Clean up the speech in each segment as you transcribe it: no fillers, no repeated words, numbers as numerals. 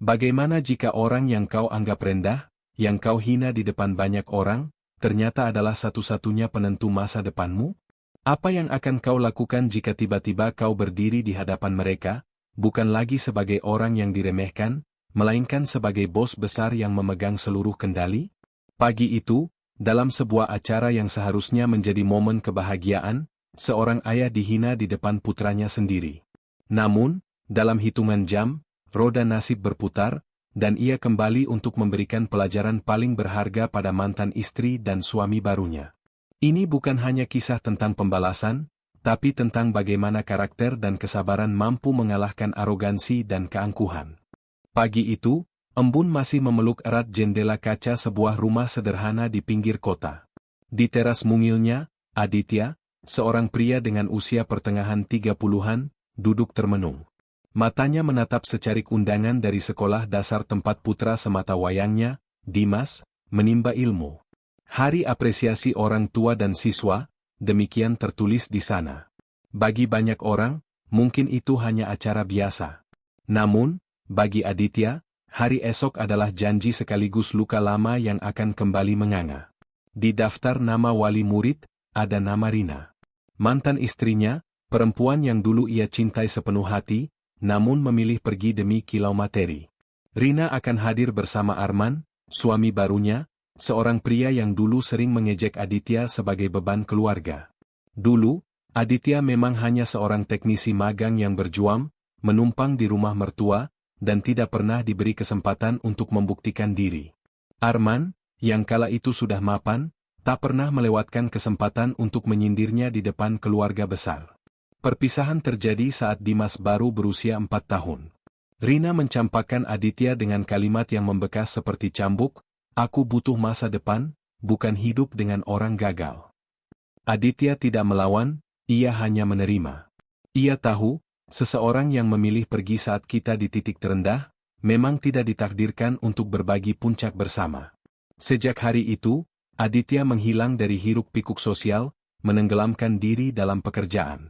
Bagaimana jika orang yang kau anggap rendah, yang kau hina di depan banyak orang, ternyata adalah satu-satunya penentu masa depanmu? Apa yang akan kau lakukan jika tiba-tiba kau berdiri di hadapan mereka, bukan lagi sebagai orang yang diremehkan, melainkan sebagai bos besar yang memegang seluruh kendali? Pagi itu, dalam sebuah acara yang seharusnya menjadi momen kebahagiaan, seorang ayah dihina di depan putranya sendiri. Namun, dalam hitungan jam, roda nasib berputar, dan ia kembali untuk memberikan pelajaran paling berharga pada mantan istri dan suami barunya. Ini bukan hanya kisah tentang pembalasan, tapi tentang bagaimana karakter dan kesabaran mampu mengalahkan arogansi dan keangkuhan. Pagi itu, embun masih memeluk erat jendela kaca sebuah rumah sederhana di pinggir kota. Di teras mungilnya, Aditya, seorang pria dengan usia pertengahan 30-an, duduk termenung. Matanya menatap secarik undangan dari sekolah dasar tempat putra semata wayangnya, Dimas, menimba ilmu. Hari apresiasi orang tua dan siswa, demikian tertulis di sana. Bagi banyak orang, mungkin itu hanya acara biasa. Namun, bagi Aditya, hari esok adalah janji sekaligus luka lama yang akan kembali menganga. Di daftar nama wali murid, ada nama Rina. Mantan istrinya, perempuan yang dulu ia cintai sepenuh hati, namun memilih pergi demi kilau materi. Rina akan hadir bersama Arman, suami barunya, seorang pria yang dulu sering mengejek Aditya sebagai beban keluarga. Dulu, Aditya memang hanya seorang teknisi magang yang berjuang, menumpang di rumah mertua, dan tidak pernah diberi kesempatan untuk membuktikan diri. Arman, yang kala itu sudah mapan, tak pernah melewatkan kesempatan untuk menyindirnya di depan keluarga besar. Perpisahan terjadi saat Dimas baru berusia 4 tahun. Rina mencampakkan Aditya dengan kalimat yang membekas seperti cambuk, "Aku butuh masa depan, bukan hidup dengan orang gagal." Aditya tidak melawan, ia hanya menerima. Ia tahu, seseorang yang memilih pergi saat kita di titik terendah, memang tidak ditakdirkan untuk berbagi puncak bersama. Sejak hari itu, Aditya menghilang dari hiruk-pikuk sosial, menenggelamkan diri dalam pekerjaan.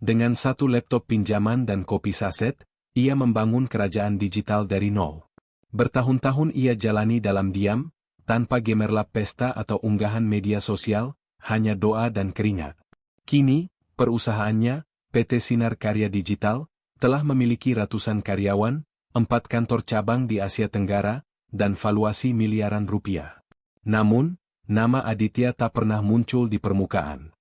Dengan satu laptop pinjaman dan kopi saset, ia membangun kerajaan digital dari nol. Bertahun-tahun ia jalani dalam diam, tanpa gemerlap pesta atau unggahan media sosial, hanya doa dan keringat. Kini, perusahaannya, PT Sinar Karya Digital, telah memiliki ratusan karyawan, 4 kantor cabang di Asia Tenggara, dan valuasi miliaran rupiah. Namun, nama Aditya tak pernah muncul di permukaan.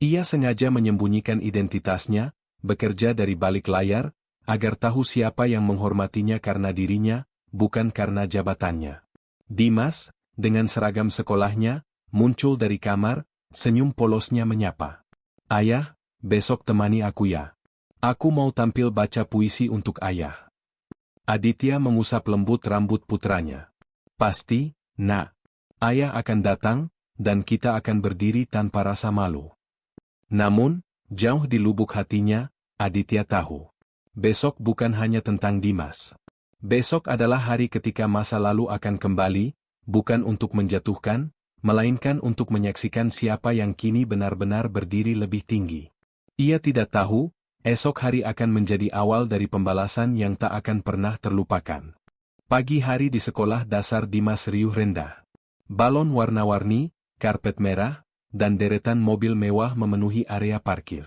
Ia sengaja menyembunyikan identitasnya, bekerja dari balik layar, agar tahu siapa yang menghormatinya karena dirinya, bukan karena jabatannya. Dimas, dengan seragam sekolahnya, muncul dari kamar, senyum polosnya menyapa. "Ayah, besok temani aku ya. Aku mau tampil baca puisi untuk ayah." Aditya mengusap lembut rambut putranya. "Pasti, Nak. Ayah akan datang, dan kita akan berdiri tanpa rasa malu." Namun, jauh di lubuk hatinya, Aditya tahu. Besok bukan hanya tentang Dimas. Besok adalah hari ketika masa lalu akan kembali, bukan untuk menjatuhkan, melainkan untuk menyaksikan siapa yang kini benar-benar berdiri lebih tinggi. Ia tidak tahu, esok hari akan menjadi awal dari pembalasan yang tak akan pernah terlupakan. Pagi hari di sekolah dasar Dimas riuh rendah. Balon warna-warni, karpet merah, dan deretan mobil mewah memenuhi area parkir.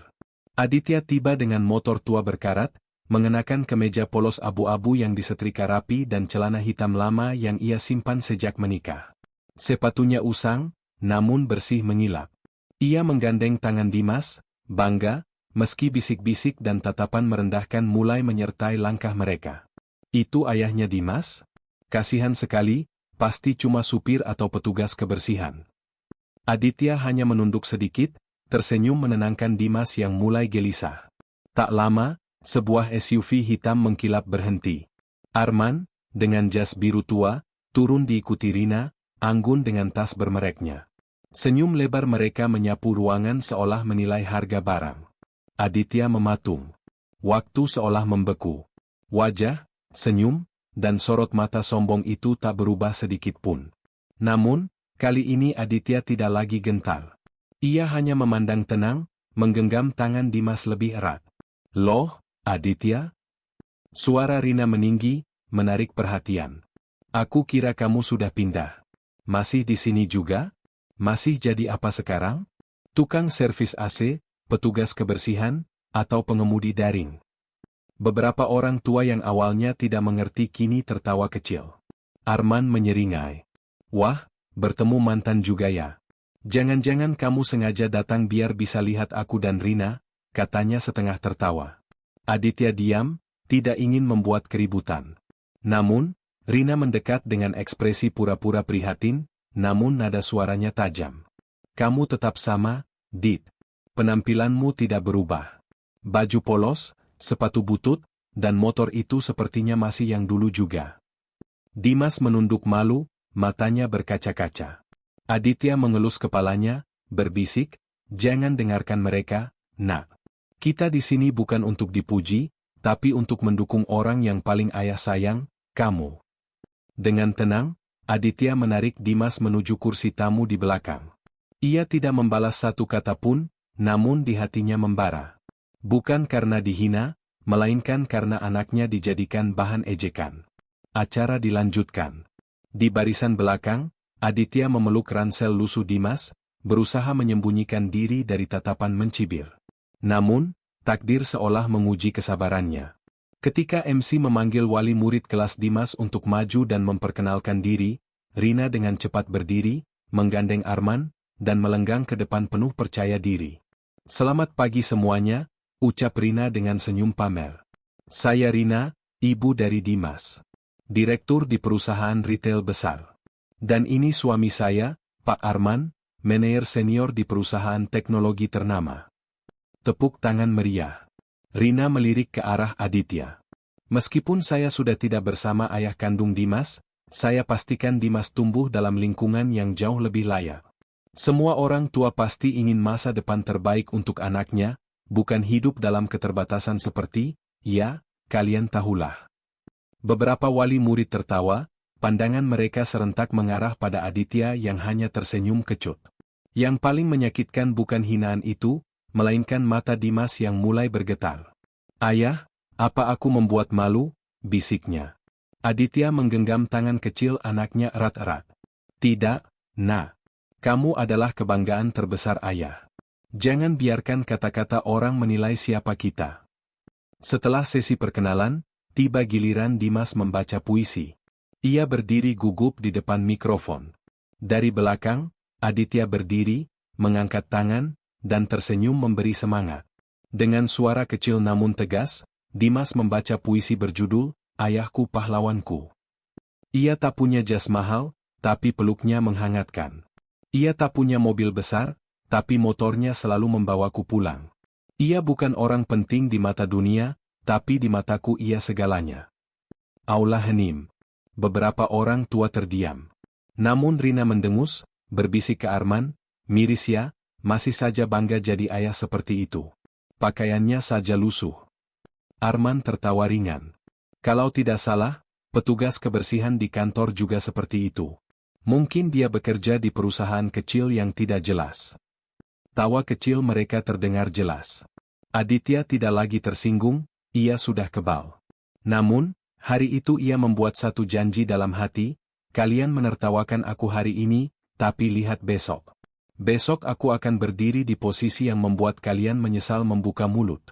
Aditya tiba dengan motor tua berkarat, mengenakan kemeja polos abu-abu yang disetrika rapi dan celana hitam lama yang ia simpan sejak menikah. Sepatunya usang, namun bersih mengilap. Ia menggandeng tangan Dimas, bangga, meski bisik-bisik dan tatapan merendahkan mulai menyertai langkah mereka. "Itu ayahnya Dimas? Kasihan sekali, pasti cuma supir atau petugas kebersihan." Aditya hanya menunduk sedikit, tersenyum menenangkan Dimas yang mulai gelisah. Tak lama, sebuah SUV hitam mengkilap berhenti. Arman, dengan jas biru tua, turun diikuti Rina, anggun dengan tas bermereknya. Senyum lebar mereka menyapu ruangan seolah menilai harga barang. Aditya mematung. Waktu seolah membeku. Wajah, senyum, dan sorot mata sombong itu tak berubah sedikit pun. Namun, kali ini Aditya tidak lagi gentar. Ia hanya memandang tenang, menggenggam tangan Dimas lebih erat. "Loh, Aditya?" Suara Rina meninggi, menarik perhatian. Aku kira kamu sudah pindah. Masih di sini juga? Masih jadi apa sekarang? Tukang servis AC, petugas kebersihan, atau pengemudi daring? Beberapa orang tua yang awalnya tidak mengerti kini tertawa kecil. Arman menyeringai. Wah, bertemu mantan juga ya. Jangan-jangan kamu sengaja datang biar bisa lihat aku dan Rina, katanya setengah tertawa. Aditya diam, tidak ingin membuat keributan. Namun, Rina mendekat dengan ekspresi pura-pura prihatin, namun nada suaranya tajam. Kamu tetap sama, Dit. Penampilanmu tidak berubah. Baju polos, sepatu butut, dan motor itu sepertinya masih yang dulu juga. Dimas menunduk malu, matanya berkaca-kaca. Aditya mengelus kepalanya, berbisik, jangan dengarkan mereka, nak. Kita di sini bukan untuk dipuji, tapi untuk mendukung orang yang paling ayah sayang, kamu. Dengan tenang, Aditya menarik Dimas menuju kursi tamu di belakang. Ia tidak membalas satu kata pun, namun di hatinya membara. Bukan karena dihina, melainkan karena anaknya dijadikan bahan ejekan. Acara dilanjutkan. Di barisan belakang, Aditya memeluk ransel lusuh Dimas, berusaha menyembunyikan diri dari tatapan mencibir. Namun, takdir seolah menguji kesabarannya. Ketika MC memanggil wali murid kelas Dimas untuk maju dan memperkenalkan diri, Rina dengan cepat berdiri, menggandeng Arman, dan melenggang ke depan penuh percaya diri. Selamat pagi semuanya, ucap Rina dengan senyum pamer. Saya Rina, ibu dari Dimas. Direktur di perusahaan retail besar. Dan ini suami saya, Pak Arman, manajer senior di perusahaan teknologi ternama. Tepuk tangan meriah. Rina melirik ke arah Aditya. Meskipun saya sudah tidak bersama ayah kandung Dimas, saya pastikan Dimas tumbuh dalam lingkungan yang jauh lebih layak. Semua orang tua pasti ingin masa depan terbaik untuk anaknya, bukan hidup dalam keterbatasan seperti, ya, kalian tahulah. Beberapa wali murid tertawa, pandangan mereka serentak mengarah pada Aditya yang hanya tersenyum kecut. Yang paling menyakitkan bukan hinaan itu, melainkan mata Dimas yang mulai bergetar. Ayah, apa aku membuat malu? Bisiknya. Aditya menggenggam tangan kecil anaknya erat-erat. Tidak, nak. Kamu adalah kebanggaan terbesar ayah. Jangan biarkan kata-kata orang menilai siapa kita. Setelah sesi perkenalan, tiba giliran Dimas membaca puisi. Ia berdiri gugup di depan mikrofon. Dari belakang, Aditya berdiri, mengangkat tangan, dan tersenyum memberi semangat. Dengan suara kecil namun tegas, Dimas membaca puisi berjudul, Ayahku Pahlawanku. Ia tak punya jas mahal, tapi peluknya menghangatkan. Ia tak punya mobil besar, tapi motornya selalu membawaku pulang. Ia bukan orang penting di mata dunia, tapi di mataku ia segalanya. Aula hening. Beberapa orang tua terdiam. Namun Rina mendengus, berbisik ke Arman, miris ya, masih saja bangga jadi ayah seperti itu. Pakaiannya saja lusuh. Arman tertawa ringan. Kalau tidak salah, petugas kebersihan di kantor juga seperti itu. Mungkin dia bekerja di perusahaan kecil yang tidak jelas. Tawa kecil mereka terdengar jelas. Aditya tidak lagi tersinggung, ia sudah kebal. Namun, hari itu ia membuat satu janji dalam hati, kalian menertawakan aku hari ini, tapi lihat besok. Besok aku akan berdiri di posisi yang membuat kalian menyesal membuka mulut.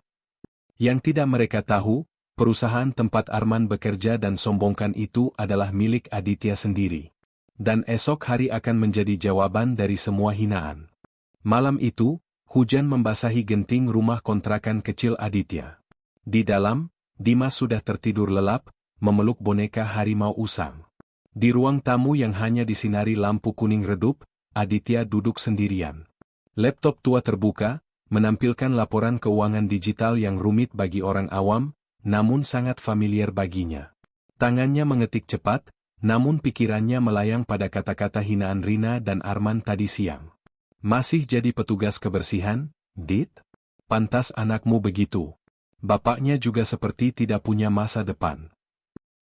Yang tidak mereka tahu, perusahaan tempat Arman bekerja dan sombongkan itu adalah milik Aditya sendiri. Dan esok hari akan menjadi jawaban dari semua hinaan. Malam itu, hujan membasahi genting rumah kontrakan kecil Aditya. Di dalam, Dimas sudah tertidur lelap, memeluk boneka harimau usang. Di ruang tamu yang hanya disinari lampu kuning redup, Aditya duduk sendirian. Laptop tua terbuka, menampilkan laporan keuangan digital yang rumit bagi orang awam, namun sangat familiar baginya. Tangannya mengetik cepat, namun pikirannya melayang pada kata-kata hinaan Rina dan Arman tadi siang. Masih jadi petugas kebersihan, Dit? Pantas anakmu begitu. Bapaknya juga seperti tidak punya masa depan.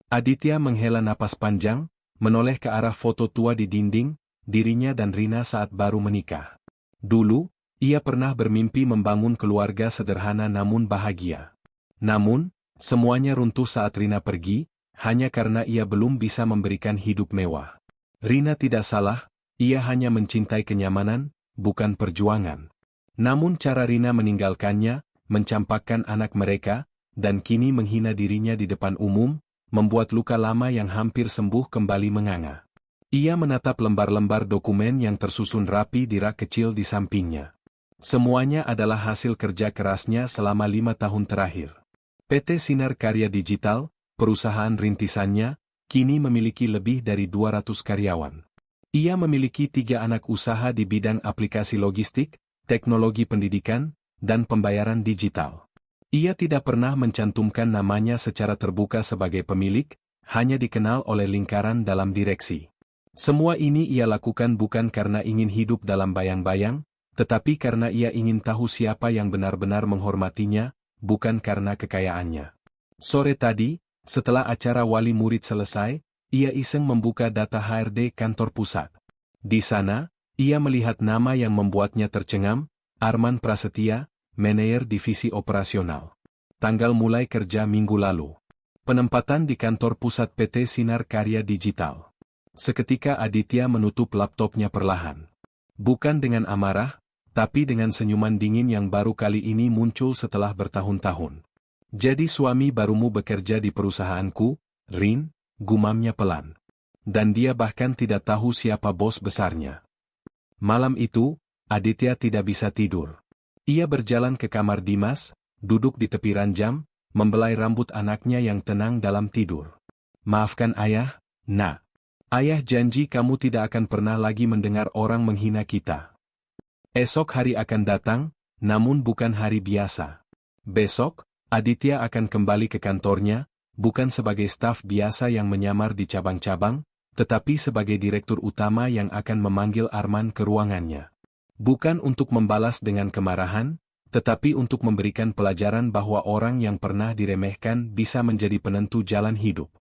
Aditya menghela napas panjang, menoleh ke arah foto tua di dinding, dirinya dan Rina saat baru menikah. Dulu, ia pernah bermimpi membangun keluarga sederhana namun bahagia. Namun, semuanya runtuh saat Rina pergi, hanya karena ia belum bisa memberikan hidup mewah. Rina tidak salah, ia hanya mencintai kenyamanan, bukan perjuangan. Namun cara Rina meninggalkannya, mencampakkan anak mereka, dan kini menghina dirinya di depan umum, membuat luka lama yang hampir sembuh kembali menganga. Ia menatap lembar-lembar dokumen yang tersusun rapi di rak kecil di sampingnya. Semuanya adalah hasil kerja kerasnya selama 5 tahun terakhir. PT Sinar Karya Digital, perusahaan rintisannya, kini memiliki lebih dari 200 karyawan. Ia memiliki 3 anak usaha di bidang aplikasi logistik, teknologi pendidikan, dan pembayaran digital. Ia tidak pernah mencantumkan namanya secara terbuka sebagai pemilik, hanya dikenal oleh lingkaran dalam direksi. Semua ini ia lakukan bukan karena ingin hidup dalam bayang-bayang, tetapi karena ia ingin tahu siapa yang benar-benar menghormatinya, bukan karena kekayaannya. Sore tadi, setelah acara wali murid selesai, ia iseng membuka data HRD kantor pusat. Di sana, ia melihat nama yang membuatnya tercengang, Arman Prasetya, Manajer Divisi Operasional. Tanggal mulai kerja minggu lalu. Penempatan di kantor pusat PT Sinar Karya Digital. Seketika Aditya menutup laptopnya perlahan. Bukan dengan amarah, tapi dengan senyuman dingin yang baru kali ini muncul setelah bertahun-tahun. Jadi suami barumu bekerja di perusahaanku, Rin, gumamnya pelan. Dan dia bahkan tidak tahu siapa bos besarnya. Malam itu, Aditya tidak bisa tidur. Ia berjalan ke kamar Dimas, duduk di tepi ranjang, membelai rambut anaknya yang tenang dalam tidur. Maafkan ayah, nak. Ayah janji kamu tidak akan pernah lagi mendengar orang menghina kita. Esok hari akan datang, namun bukan hari biasa. Besok, Aditya akan kembali ke kantornya, bukan sebagai staf biasa yang menyamar di cabang-cabang, tetapi sebagai direktur utama yang akan memanggil Arman ke ruangannya. Bukan untuk membalas dengan kemarahan, tetapi untuk memberikan pelajaran bahwa orang yang pernah diremehkan bisa menjadi penentu jalan hidup.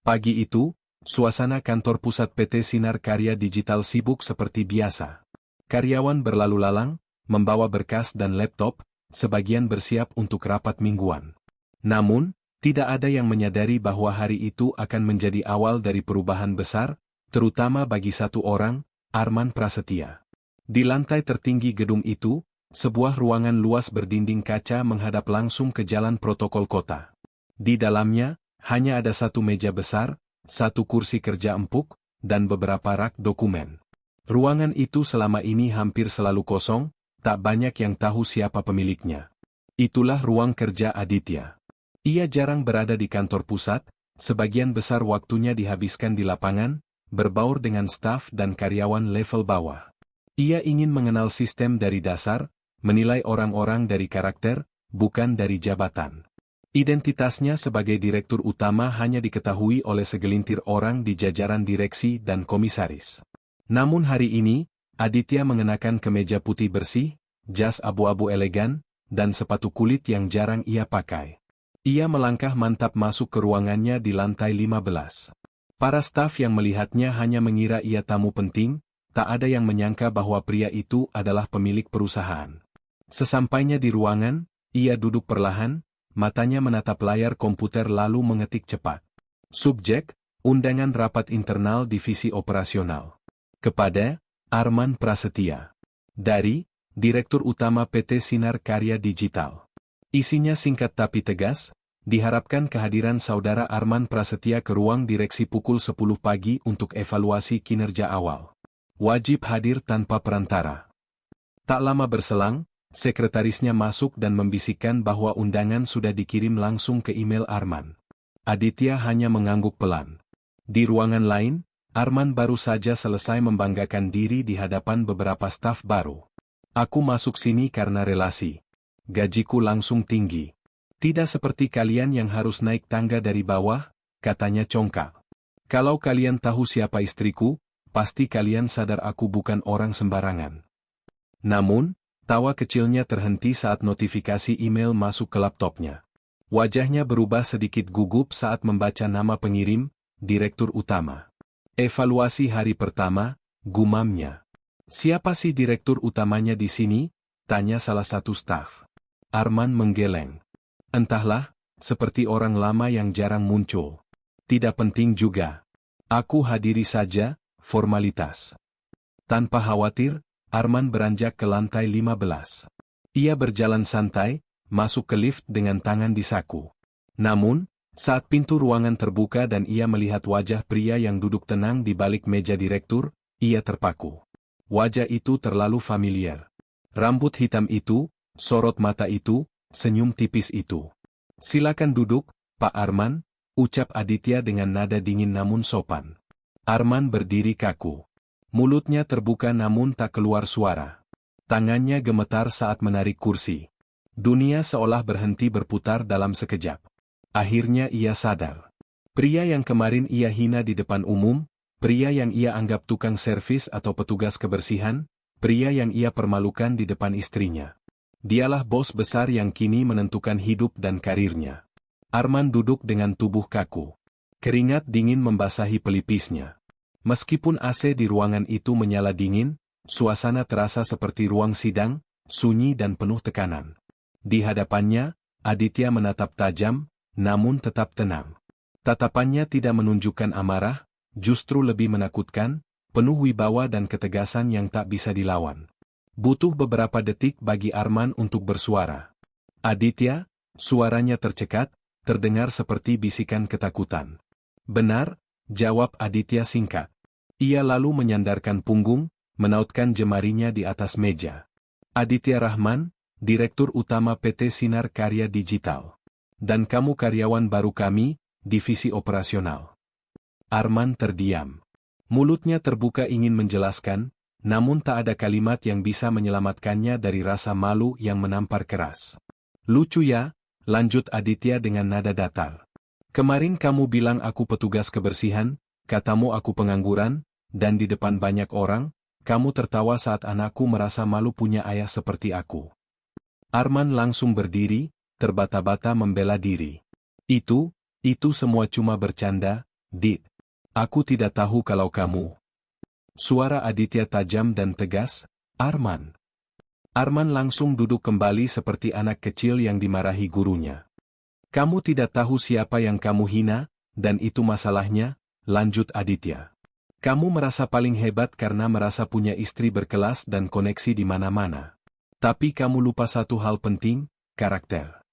Pagi itu, suasana kantor pusat PT Sinar Karya Digital sibuk seperti biasa. Karyawan berlalu lalang, membawa berkas dan laptop, sebagian bersiap untuk rapat mingguan. Namun, tidak ada yang menyadari bahwa hari itu akan menjadi awal dari perubahan besar, terutama bagi satu orang, Arman Prasetya. Di lantai tertinggi gedung itu, sebuah ruangan luas berdinding kaca menghadap langsung ke jalan protokol kota. Di dalamnya, hanya ada satu meja besar, satu kursi kerja empuk, dan beberapa rak dokumen. Ruangan itu selama ini hampir selalu kosong, tak banyak yang tahu siapa pemiliknya. Itulah ruang kerja Aditya. Ia jarang berada di kantor pusat, sebagian besar waktunya dihabiskan di lapangan, berbaur dengan staf dan karyawan level bawah. Ia ingin mengenal sistem dari dasar, menilai orang-orang dari karakter, bukan dari jabatan. Identitasnya sebagai direktur utama hanya diketahui oleh segelintir orang di jajaran direksi dan komisaris. Namun hari ini, Aditya mengenakan kemeja putih bersih, jas abu-abu elegan, dan sepatu kulit yang jarang ia pakai. Ia melangkah mantap masuk ke ruangannya di lantai 15. Para staf yang melihatnya hanya mengira ia tamu penting, tak ada yang menyangka bahwa pria itu adalah pemilik perusahaan. Sesampainya di ruangan, ia duduk perlahan, matanya menatap layar komputer lalu mengetik cepat. Subjek, undangan rapat internal divisi operasional. Kepada, Arman Prasetya. Dari, Direktur Utama PT Sinar Karya Digital. Isinya singkat tapi tegas, diharapkan kehadiran saudara Arman Prasetya ke ruang direksi pukul 10 pagi untuk evaluasi kinerja awal. Wajib hadir tanpa perantara. Tak lama berselang, sekretarisnya masuk dan membisikkan bahwa undangan sudah dikirim langsung ke email Arman. Aditya hanya mengangguk pelan. Di ruangan lain, Arman baru saja selesai membanggakan diri di hadapan beberapa staf baru. Aku masuk sini karena relasi. Gajiku langsung tinggi. Tidak seperti kalian yang harus naik tangga dari bawah, katanya congkak. Kalau kalian tahu siapa istriku, pasti kalian sadar aku bukan orang sembarangan. Namun, tawa kecilnya terhenti saat notifikasi email masuk ke laptopnya. Wajahnya berubah sedikit gugup saat membaca nama pengirim, Direktur Utama. Evaluasi hari pertama, gumamnya. Siapa sih direktur utamanya di sini? Tanya salah satu staf. Arman menggeleng. Entahlah, seperti orang lama yang jarang muncul. Tidak penting juga. Aku hadiri saja, formalitas. Tanpa khawatir, Arman beranjak ke lantai 15. Ia berjalan santai, masuk ke lift dengan tangan di saku. Namun, saat pintu ruangan terbuka dan ia melihat wajah pria yang duduk tenang di balik meja direktur, ia terpaku. Wajah itu terlalu familiar. Rambut hitam itu, sorot mata itu, senyum tipis itu. Silakan duduk, Pak Arman, ucap Aditya dengan nada dingin namun sopan. Arman berdiri kaku. Mulutnya terbuka namun tak keluar suara. Tangannya gemetar saat menarik kursi. Dunia seolah berhenti berputar dalam sekejap. Akhirnya ia sadar. Pria yang kemarin ia hina di depan umum, pria yang ia anggap tukang servis atau petugas kebersihan, pria yang ia permalukan di depan istrinya. Dialah bos besar yang kini menentukan hidup dan karirnya. Arman duduk dengan tubuh kaku. Keringat dingin membasahi pelipisnya. Meskipun AC di ruangan itu menyala dingin, suasana terasa seperti ruang sidang, sunyi dan penuh tekanan. Di hadapannya, Aditya menatap tajam, namun tetap tenang. Tatapannya tidak menunjukkan amarah, justru lebih menakutkan, penuh wibawa dan ketegasan yang tak bisa dilawan. Butuh beberapa detik bagi Arman untuk bersuara. Aditya, suaranya tercekat, terdengar seperti bisikan ketakutan. Benar, jawab Aditya singkat. Ia lalu menyandarkan punggung, menautkan jemarinya di atas meja. Aditya Rahman, Direktur Utama PT Sinar Karya Digital. Dan kamu karyawan baru kami, divisi operasional. Arman terdiam. Mulutnya terbuka ingin menjelaskan, namun tak ada kalimat yang bisa menyelamatkannya dari rasa malu yang menampar keras. Lucu ya, lanjut Aditya dengan nada datar. Kemarin kamu bilang aku petugas kebersihan, katamu aku pengangguran, dan di depan banyak orang, kamu tertawa saat anakku merasa malu punya ayah seperti aku. Arman langsung berdiri, terbata-bata membela diri. Itu semua cuma bercanda, Dit. Aku tidak tahu kalau kamu. Suara Aditya tajam dan tegas, Arman. Arman langsung duduk kembali seperti anak kecil yang dimarahi gurunya. Kamu tidak tahu siapa yang kamu hina, dan itu masalahnya, lanjut Aditya. Kamu merasa paling hebat karena merasa punya istri berkelas dan koneksi di mana-mana. Tapi kamu lupa satu hal penting, karakter.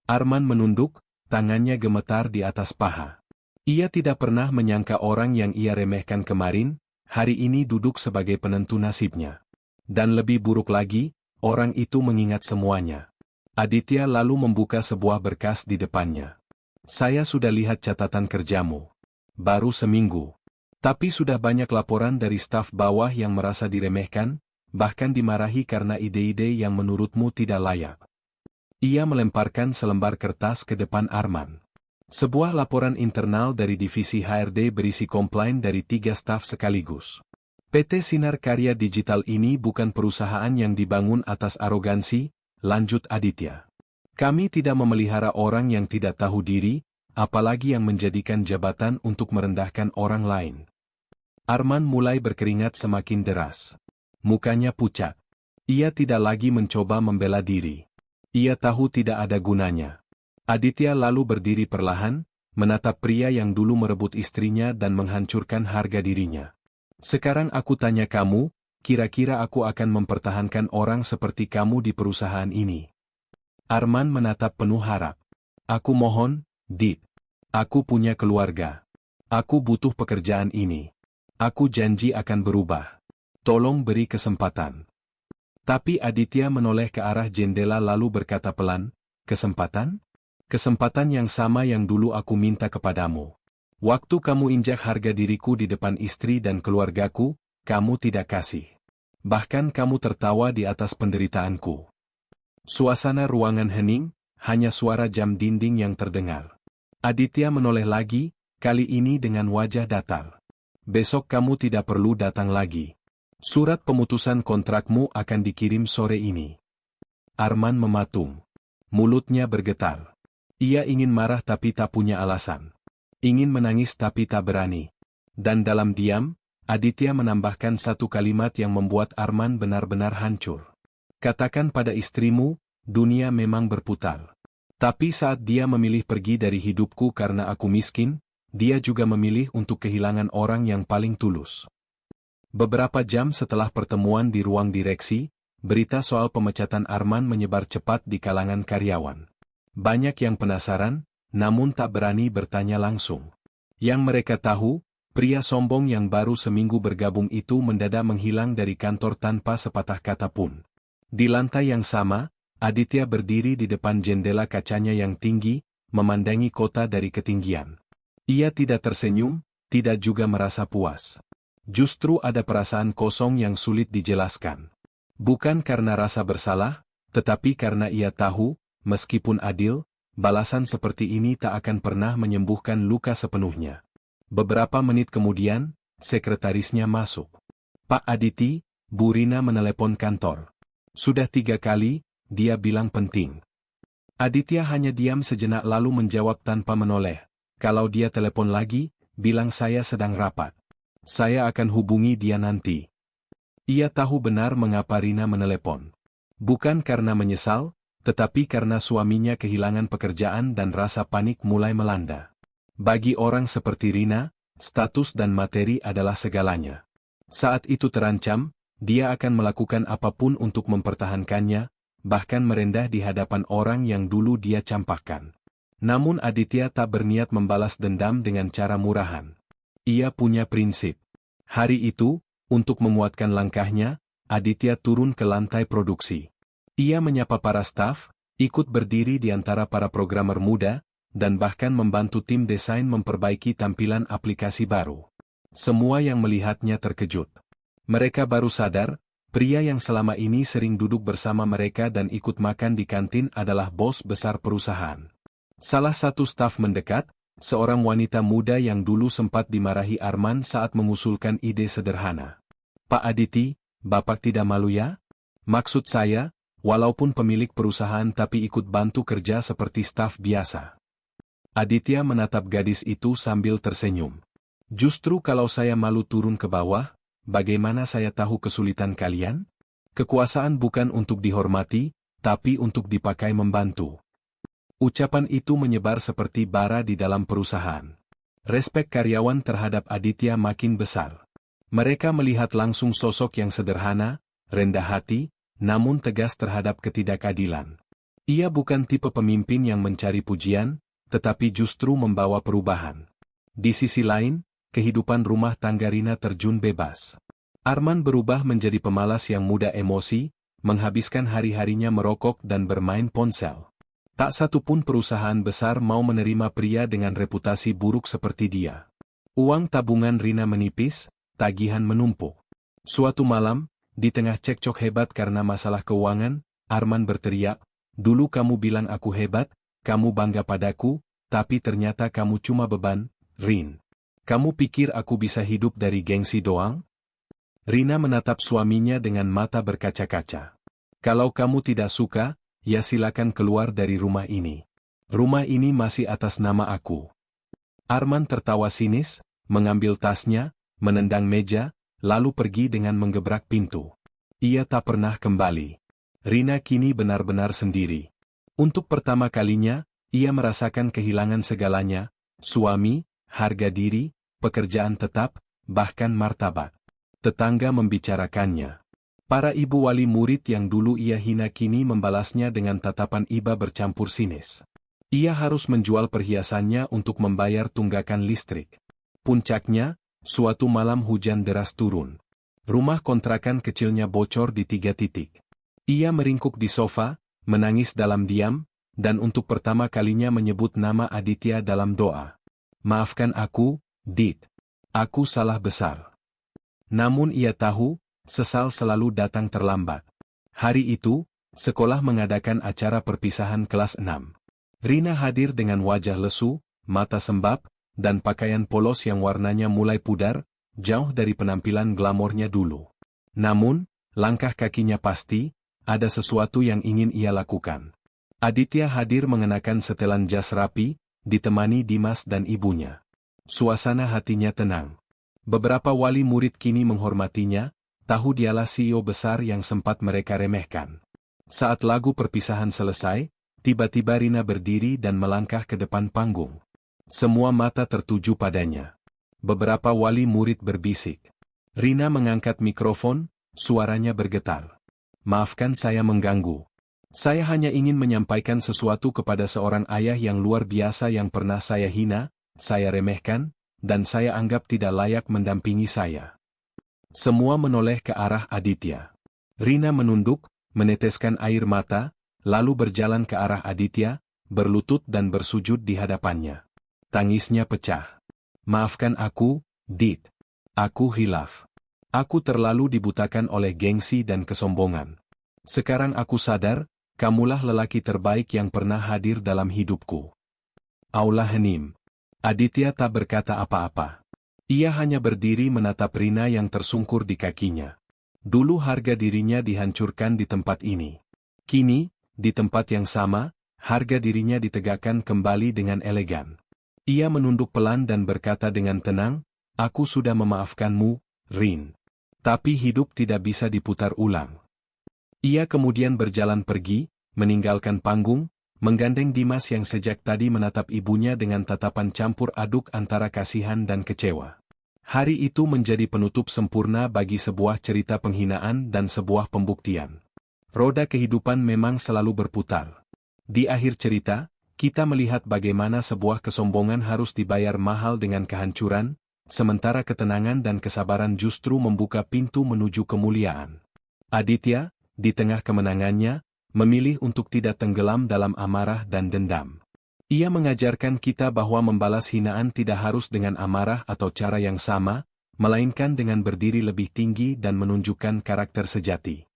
Arman menunduk, tangannya gemetar di atas paha. Ia tidak pernah menyangka orang yang ia remehkan kemarin, hari ini duduk sebagai penentu nasibnya. Dan lebih buruk lagi, orang itu mengingat semuanya. Aditya lalu membuka sebuah berkas di depannya. Saya sudah lihat catatan kerjamu. Baru seminggu. Tapi sudah banyak laporan dari staf bawah yang merasa diremehkan, bahkan dimarahi karena ide-ide yang menurutmu tidak layak. Ia melemparkan selembar kertas ke depan Arman. Sebuah laporan internal dari divisi HRD berisi komplain dari 3 staf sekaligus. PT Sinar Karya Digital ini bukan perusahaan yang dibangun atas arogansi, lanjut Aditya. Kami tidak memelihara orang yang tidak tahu diri, apalagi yang menjadikan jabatan untuk merendahkan orang lain. Arman mulai berkeringat semakin deras. Mukanya pucat. Ia tidak lagi mencoba membela diri. Ia tahu tidak ada gunanya. Aditya lalu berdiri perlahan, menatap pria yang dulu merebut istrinya dan menghancurkan harga dirinya. Sekarang aku tanya kamu, kira-kira aku akan mempertahankan orang seperti kamu di perusahaan ini? Arman menatap penuh harap. Aku mohon, Dit. Aku punya keluarga. Aku butuh pekerjaan ini. Aku janji akan berubah. Tolong beri kesempatan. Tapi Aditya menoleh ke arah jendela lalu berkata pelan, kesempatan? Kesempatan yang sama yang dulu aku minta kepadamu. Waktu kamu injak harga diriku di depan istri dan keluargaku, kamu tidak kasih. Bahkan kamu tertawa di atas penderitaanku. Suasana ruangan hening, hanya suara jam dinding yang terdengar. Aditya menoleh lagi, kali ini dengan wajah datar. Besok kamu tidak perlu datang lagi. Surat pemutusan kontrakmu akan dikirim sore ini. Arman mematung. Mulutnya bergetar. Ia ingin marah tapi tak punya alasan. Ingin menangis tapi tak berani. Dan dalam diam, Aditya menambahkan satu kalimat yang membuat Arman benar-benar hancur. Katakan pada istrimu, dunia memang berputar. Tapi saat dia memilih pergi dari hidupku karena aku miskin, dia juga memilih untuk kehilangan orang yang paling tulus. Beberapa jam setelah pertemuan di ruang direksi, berita soal pemecatan Arman menyebar cepat di kalangan karyawan. Banyak yang penasaran, namun tak berani bertanya langsung. Yang mereka tahu, pria sombong yang baru seminggu bergabung itu mendadak menghilang dari kantor tanpa sepatah kata pun. Di lantai yang sama, Aditya berdiri di depan jendela kacanya yang tinggi, memandangi kota dari ketinggian. Ia tidak tersenyum, tidak juga merasa puas. Justru ada perasaan kosong yang sulit dijelaskan. Bukan karena rasa bersalah, tetapi karena ia tahu, meskipun adil, balasan seperti ini tak akan pernah menyembuhkan luka sepenuhnya. Beberapa menit kemudian, sekretarisnya masuk. "Pak Aditi, Bu Rina menelepon kantor. Sudah 3 kali, dia bilang penting." Aditya hanya diam sejenak lalu menjawab tanpa menoleh. "Kalau dia telepon lagi, bilang saya sedang rapat. Saya akan hubungi dia nanti." Ia tahu benar mengapa Rina menelepon. Bukan karena menyesal, tetapi karena suaminya kehilangan pekerjaan dan rasa panik mulai melanda. Bagi orang seperti Rina, status dan materi adalah segalanya. Saat itu terancam, dia akan melakukan apapun untuk mempertahankannya, bahkan merendah di hadapan orang yang dulu dia campakkan. Namun Aditya tak berniat membalas dendam dengan cara murahan. Ia punya prinsip. Hari itu, untuk menguatkan langkahnya, Aditya turun ke lantai produksi. Ia menyapa para staf, ikut berdiri di antara para programmer muda, dan bahkan membantu tim desain memperbaiki tampilan aplikasi baru. Semua yang melihatnya terkejut. Mereka baru sadar, pria yang selama ini sering duduk bersama mereka dan ikut makan di kantin adalah bos besar perusahaan. Salah satu staf mendekat, seorang wanita muda yang dulu sempat dimarahi Arman saat mengusulkan ide sederhana. "Pak Aditi, Bapak tidak malu ya? Maksud saya, walaupun pemilik perusahaan tapi ikut bantu kerja seperti staf biasa." Aditya menatap gadis itu sambil tersenyum. "Justru kalau saya malu turun ke bawah, bagaimana saya tahu kesulitan kalian? Kekuasaan bukan untuk dihormati, tapi untuk dipakai membantu." Ucapan itu menyebar seperti bara di dalam perusahaan. Respek karyawan terhadap Aditya makin besar. Mereka melihat langsung sosok yang sederhana, rendah hati, namun tegas terhadap ketidakadilan. Ia bukan tipe pemimpin yang mencari pujian, tetapi justru membawa perubahan. Di sisi lain, kehidupan rumah tangga Rina terjun bebas. Arman berubah menjadi pemalas yang mudah emosi, menghabiskan hari-harinya merokok dan bermain ponsel. Tak satu pun perusahaan besar mau menerima pria dengan reputasi buruk seperti dia. Uang tabungan Rina menipis, tagihan menumpuk. Suatu malam, di tengah cekcok hebat karena masalah keuangan, Arman berteriak, "Dulu kamu bilang aku hebat, kamu bangga padaku, tapi ternyata kamu cuma beban, Rin. Kamu pikir aku bisa hidup dari gengsi doang?" Rina menatap suaminya dengan mata berkaca-kaca. "Kalau kamu tidak suka, ya silakan keluar dari rumah ini. Rumah ini masih atas nama aku." Arman tertawa sinis, mengambil tasnya, menendang meja, lalu pergi dengan menggebrak pintu. Ia tak pernah kembali. Rina kini benar-benar sendiri. Untuk pertama kalinya, ia merasakan kehilangan segalanya, suami, harga diri, pekerjaan tetap, bahkan martabat. Tetangga membicarakannya. Para ibu wali murid yang dulu ia hina kini membalasnya dengan tatapan iba bercampur sinis. Ia harus menjual perhiasannya untuk membayar tunggakan listrik. Puncaknya, suatu malam hujan deras turun. Rumah kontrakan kecilnya bocor di 3 titik. Ia meringkuk di sofa, menangis dalam diam, dan untuk pertama kalinya menyebut nama Aditya dalam doa. "Maafkan aku, Dit. Aku salah besar." Namun ia tahu, sesal selalu datang terlambat. Hari itu, sekolah mengadakan acara perpisahan kelas 6. Rina hadir dengan wajah lesu, mata sembab, dan pakaian polos yang warnanya mulai pudar, jauh dari penampilan glamornya dulu. Namun, langkah kakinya pasti, ada sesuatu yang ingin ia lakukan. Aditya hadir mengenakan setelan jas rapi, ditemani Dimas dan ibunya. Suasana hatinya tenang. Beberapa wali murid kini menghormatinya, tahu dialah CEO besar yang sempat mereka remehkan. Saat lagu perpisahan selesai, tiba-tiba Rina berdiri dan melangkah ke depan panggung. Semua mata tertuju padanya. Beberapa wali murid berbisik. Rina mengangkat mikrofon, suaranya bergetar. Maafkan saya mengganggu. Saya hanya ingin menyampaikan sesuatu kepada seorang ayah yang luar biasa yang pernah saya hina, saya remehkan, dan saya anggap tidak layak mendampingi saya. Semua menoleh ke arah Aditya. Rina menunduk, meneteskan air mata, lalu berjalan ke arah Aditya, berlutut dan bersujud di hadapannya. Tangisnya pecah. Maafkan aku, Dit. Aku hilaf. Aku terlalu dibutakan oleh gengsi dan kesombongan. Sekarang aku sadar, kamulah lelaki terbaik yang pernah hadir dalam hidupku. Aula hening. Aditya tak berkata apa-apa. Ia hanya berdiri menatap Rina yang tersungkur di kakinya. Dulu harga dirinya dihancurkan di tempat ini. Kini, di tempat yang sama, harga dirinya ditegakkan kembali dengan elegan. Ia menunduk pelan dan berkata dengan tenang, aku sudah memaafkanmu, Rin. Tapi hidup tidak bisa diputar ulang. Ia kemudian berjalan pergi, meninggalkan panggung, menggandeng Dimas yang sejak tadi menatap ibunya dengan tatapan campur aduk antara kasihan dan kecewa. Hari itu menjadi penutup sempurna bagi sebuah cerita penghinaan dan sebuah pembuktian. Roda kehidupan memang selalu berputar. Di akhir cerita, kita melihat bagaimana sebuah kesombongan harus dibayar mahal dengan kehancuran, sementara ketenangan dan kesabaran justru membuka pintu menuju kemuliaan. Aditya, di tengah kemenangannya, memilih untuk tidak tenggelam dalam amarah dan dendam. Ia mengajarkan kita bahwa membalas hinaan tidak harus dengan amarah atau cara yang sama, melainkan dengan berdiri lebih tinggi dan menunjukkan karakter sejati.